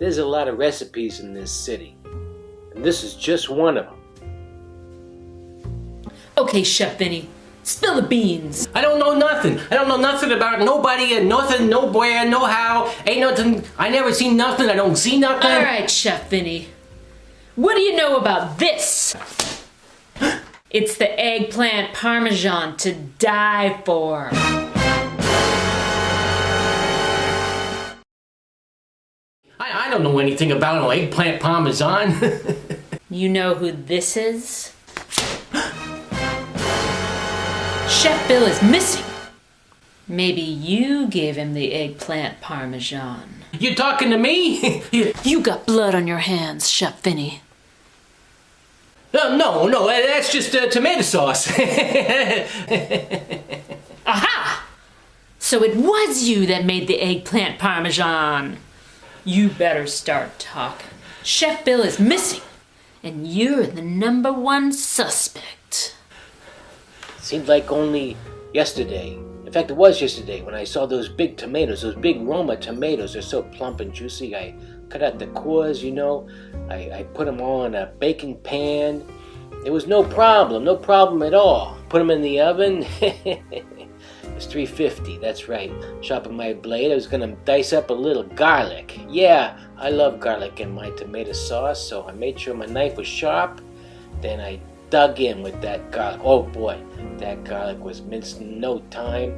There's a lot of recipes in this city, and this is just one of them. Okay, Chef Vinnie, spill the beans. I don't know nothing. I don't know nothing about nobody and nothing, nowhere, no how. Ain't nothing. I never seen nothing. I don't see nothing. All right, Chef Vinnie. What do you know about this? It's the eggplant parmesan to die for. I don't know anything about no eggplant parmesan. You know who this is? Chef Bill is missing. Maybe you gave him the eggplant parmesan. You talking to me? You got blood on your hands, Chef Vinnie. No, that's just tomato sauce. Aha! So it was you that made the eggplant parmesan. You better start talking. Chef Bill is missing, and you're the #1 suspect. Seemed like only yesterday. In fact, it was yesterday when I saw those big tomatoes, those big Roma tomatoes. They're so plump and juicy. I cut out the cores, you know. I put them all in a baking pan. It was no problem at all. Put them in the oven. It was 350, that's right. Sharpened my blade. I was going to dice up a little garlic. Yeah, I love garlic in my tomato sauce, so I made sure my knife was sharp. Then I dug in with that garlic. Oh boy, that garlic was minced in no time.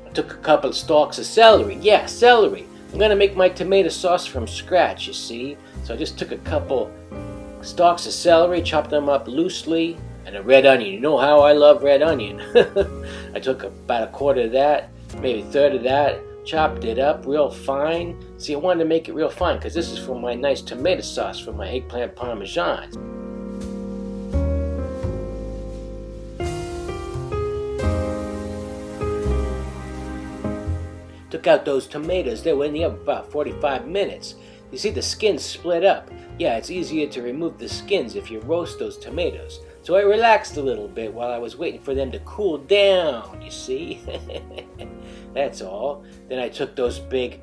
I took a couple of stalks of celery. Yeah, celery. I'm going to make my tomato sauce from scratch, you see. So I just took a couple stalks of celery, chopped them up loosely, and a red onion. You know how I love red onion. I took about a quarter of that, maybe a third of that, chopped it up real fine. See, I wanted to make it real fine because this is for my nice tomato sauce for my eggplant parmesan. Took out those tomatoes. They were in the oven about 45 minutes. You see the skins split up. Yeah, it's easier to remove the skins if you roast those tomatoes. So I relaxed a little bit while I was waiting for them to cool down, you see? That's all. Then I took those big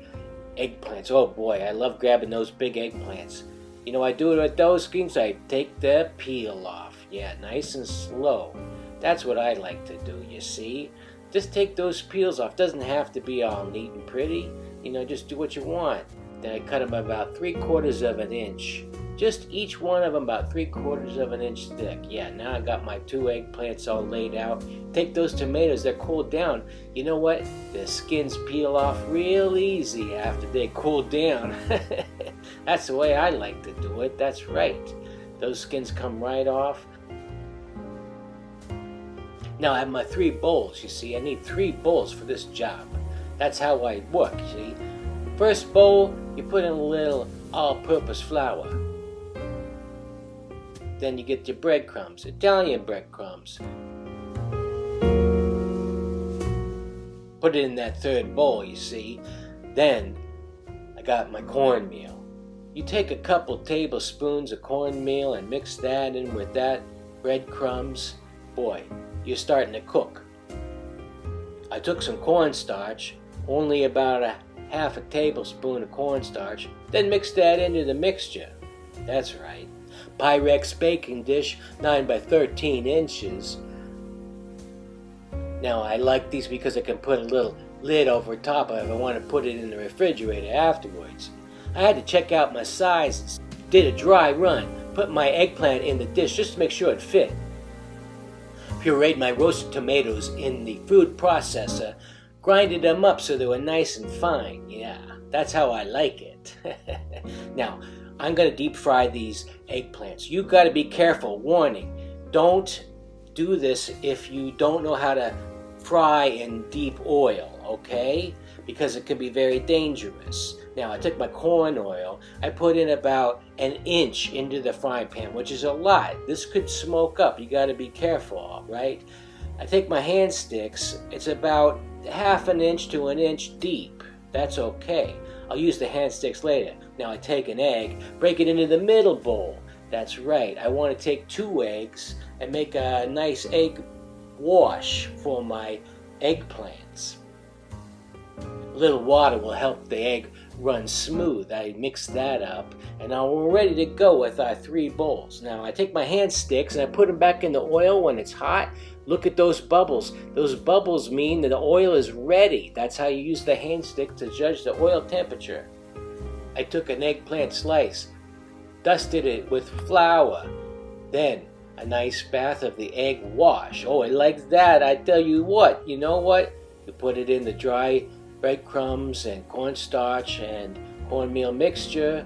eggplants. Oh boy, I love grabbing those big eggplants. You know, I do it with those skins. I take the peel off. Yeah, nice and slow. That's what I like to do, you see? Just take those peels off. Doesn't have to be all neat and pretty. You know, just do what you want. Then I cut them about 3/4 of an inch. Just each one of them about 3/4 of an inch thick. Yeah, now I got my 2 eggplants all laid out. Take those tomatoes, they're cooled down. You know what? The skins peel off real easy after they cool down. That's the way I like to do it. That's right. Those skins come right off. Now I have my 3 bowls, you see. I need 3 bowls for this job. That's how I work, you see. First bowl, you put in a little all-purpose flour. Then you get your breadcrumbs, Italian breadcrumbs. Put it in that 3rd bowl, you see. Then I got my cornmeal. You take a couple tablespoons of cornmeal and mix that in with that breadcrumbs. Boy, you're starting to cook. I took some cornstarch, only about a half a tablespoon of cornstarch, then mixed that into the mixture. That's right. Pyrex baking dish, 9 by 13 inches. Now I like these because I can put a little lid over top of it if I want to put it in the refrigerator afterwards. I had to check out my size, did a dry run, put my eggplant in the dish just to make sure it fit. Pureed my roasted tomatoes in the food processor, grinded them up so they were nice and fine. Yeah, that's how I like it. Now, I'm going to deep fry these eggplants. You got to be careful. Warning, don't do this if you don't know how to fry in deep oil, okay? Because it can be very dangerous. Now, I took my corn oil. I put in about 1 inch into the frying pan, which is a lot. This could smoke up. You got to be careful, all right? I take my hand sticks. It's about 1/2 inch to 1 inch deep. That's okay. I'll use the hand sticks later. Now I take an egg, break it into the middle bowl. That's right. I want to take 2 eggs and make a nice egg wash for my eggplants. A little water will help the egg run smooth. I mix that up, and now we're ready to go with our 3 bowls. Now I take my hand sticks and I put them back in the oil when it's hot. Look at those bubbles. Those bubbles mean that the oil is ready. That's how you use the hand stick to judge the oil temperature. I took an eggplant slice, dusted it with flour, then a nice bath of the egg wash. Oh, it likes that. I tell you what, you know what? You put it in the dry breadcrumbs and cornstarch and cornmeal mixture.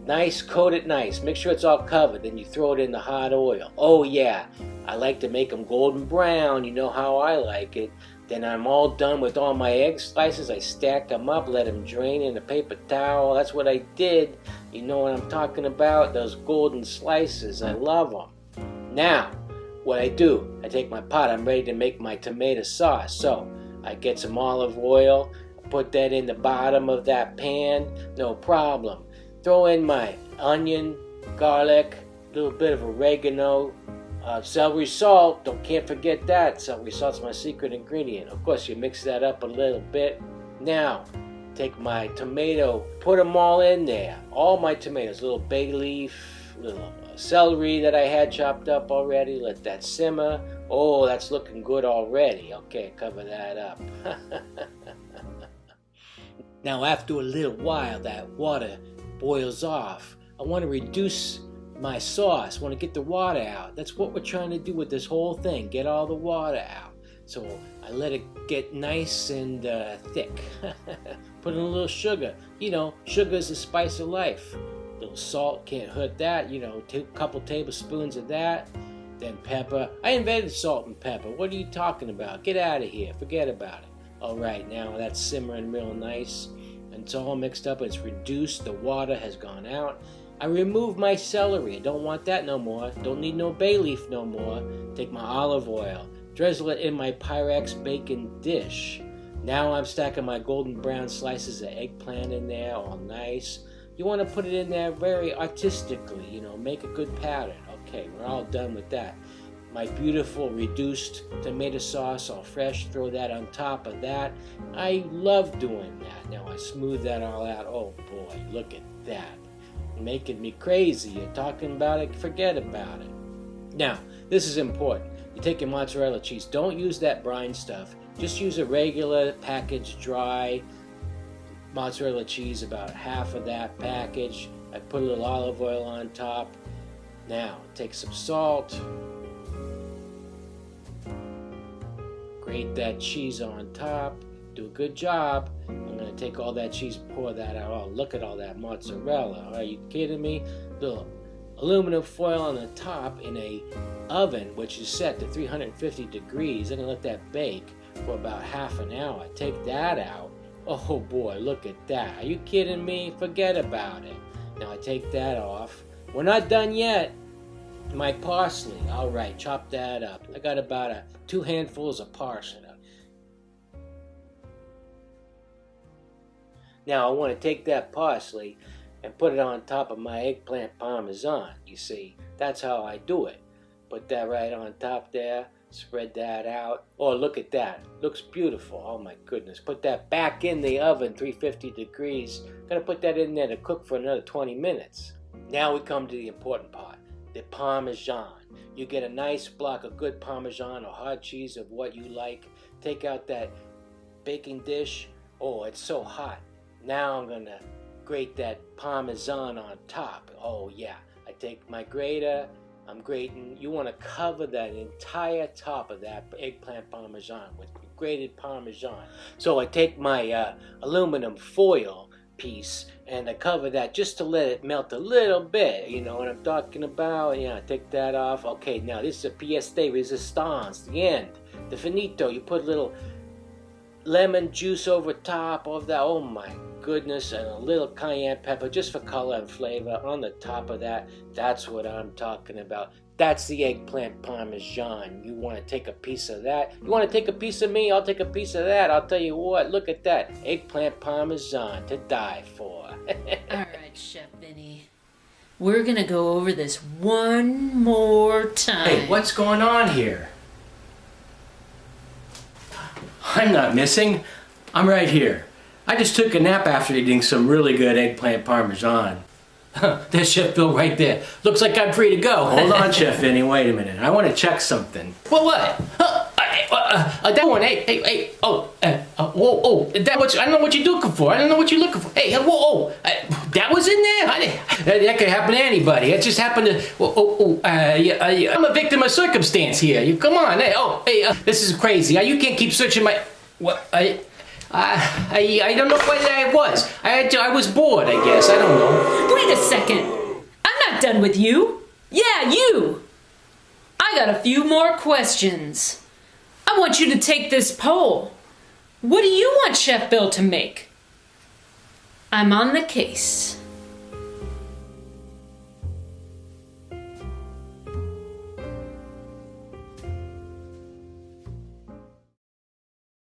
Nice, coat it nice. Make sure it's all covered. Then you throw it in the hot oil. Oh yeah, I like to make them golden brown. You know how I like it. Then I'm all done with all my egg slices. I stack them up, let them drain in a paper towel. That's what I did. You know what I'm talking about? Those golden slices. I love them. Now, what I do, I take my pot. I'm ready to make my tomato sauce. So I get some olive oil. Put that in the bottom of that pan. No problem. Throw in my onion, garlic, a little bit of oregano, celery salt. Can't forget that. Celery salt's my secret ingredient. Of course, you mix that up a little bit. Now, take my tomato, put them all in there. All my tomatoes, a little bay leaf, little celery that I had chopped up already. Let that simmer. Oh, that's looking good already. Okay, cover that up. Now, after a little while, that water boils off. I want to reduce my sauce. I want to get the water out. That's what we're trying to do with this whole thing. Get all the water out. So I let it get nice and thick. Put in a little sugar. You know, sugar is the spice of life. A little salt can't hurt that. You know, a couple tablespoons of that. Then pepper. I invented salt and pepper. What are you talking about? Get out of here. Forget about it. All right, now that's simmering real nice. It's all mixed up. It's reduced. The water has gone out. I remove my celery. I don't want that no more. Don't need no bay leaf no more. Take my olive oil. Drizzle it in my Pyrex bacon dish. Now I'm stacking my golden brown slices of eggplant in there, all nice. You want to put it in there very artistically, you know, make a good pattern. Okay, we're all done with that. My beautiful reduced tomato sauce, all fresh, throw that on top of that. I love doing that. Now I smooth that all out. Oh boy, look at that. You're making me crazy. You're talking about it, forget about it. Now, this is important. You take your mozzarella cheese. Don't use that brine stuff. Just use a regular packaged dry mozzarella cheese, about half of that package. I put a little olive oil on top. Now, take some salt. Grate that cheese on top. Do a good job. I'm going to take all that cheese, pour that out. Oh, look at all that mozzarella. Are you kidding me? Little aluminum foil on the top in a oven, which is set to 350 degrees. I'm going to let that bake for about half an hour. Take that out. Oh boy, look at that. Are you kidding me? Forget about it. Now I take that off. We're not done yet. My parsley. All right, chop that up. I got about 2 handfuls of parsley. Now I want to take that parsley and put it on top of my eggplant parmesan. You see, that's how I do it. Put that right on top there. Spread that out. Oh, look at that. Looks beautiful. Oh my goodness. Put that back in the oven, 350 degrees. Gonna put that in there to cook for another 20 minutes. Now we come to the important part, the Parmesan. You get a nice block of good Parmesan or hard cheese of what you like. Take out that baking dish. Oh, it's so hot. Now I'm gonna grate that Parmesan on top. Oh yeah. I take my grater. I'm grating. You want to cover that entire top of that eggplant Parmesan with grated Parmesan. So I take my aluminum foil piece and I cover that just to let it melt a little bit. You know what I'm talking about? Yeah, take that off. Okay, now this is a pièce de résistance, the end. The finito. You put a little lemon juice over top of that. Oh my goodness, and a little cayenne pepper just for color and flavor on the top of that. That's what I'm talking about. That's the eggplant Parmesan. You want to take a piece of that? You want to take a piece of me? I'll take a piece of that. I'll tell you what, look at that. Eggplant Parmesan to die for. All right, Chef Vinnie. We're going to go over this one more time. Hey, what's going on here? I'm not missing. I'm right here. I just took a nap after eating some really good eggplant parmesan. There's Chef Bill right there. Looks like I'm free to go. Hold on, Chef Vinnie. Wait a minute. I want to check something. Well, what? That one. Hey. That what? I don't know what you're looking for. I don't know what you're looking for. Hey, whoa. That was in there. That could happen to anybody. It just happened to. I'm a victim of circumstance here. You come on. Hey. This is crazy. You can't keep searching my. What? I don't know what I was. I was bored, I guess. I don't know. Wait a second. I'm not done with you. Yeah, you. I got a few more questions. I want you to take this poll. What do you want Chef Bill to make? I'm on the case.